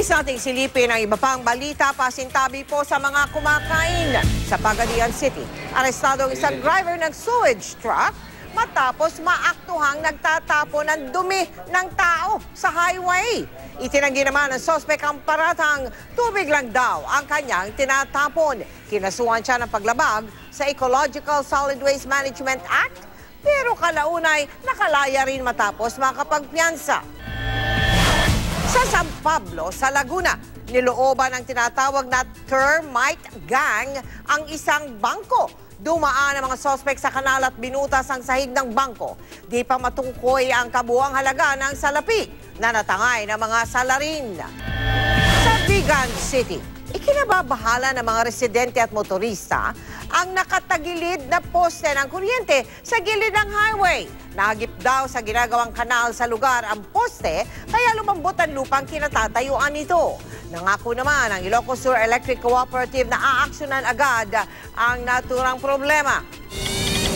Bilis nating silipin ang iba pang balita pasintabi po sa mga kumakain. Sa Pagadian City, arestado ang isang driver ng sewage truck matapos maaktuhang nagtatapon ng dumi ng tao sa highway. Itinanggi naman ng sospek ang paratang tubig lang daw ang kanyang tinatapon. Kinasuhan siya ng paglabag sa Ecological Solid Waste Management Act, pero kalaunay nakalaya rin matapos makapagpiyansa. Sa San Pablo, sa Laguna, nilooban ng tinatawag na termite gang ang isang bangko. Dumaan ang mga sospek sa kanal at binutas ang sahig ng bangko. Di pa matukoy ang kabuang halaga ng salapi na natangay ng mga salarin. Sa Vigan City, ikinababahala ng mga residente at motorista ang nakatagilid na poste ng kuryente sa gilid ng highway. Nagip daw sa ginagawang kanal sa lugar ang poste, kaya lumambot ang lupang kinatatayuan nito. Nangako naman ang Ilocos Sur Electric Cooperative na aaksyonan agad ang naturang problema.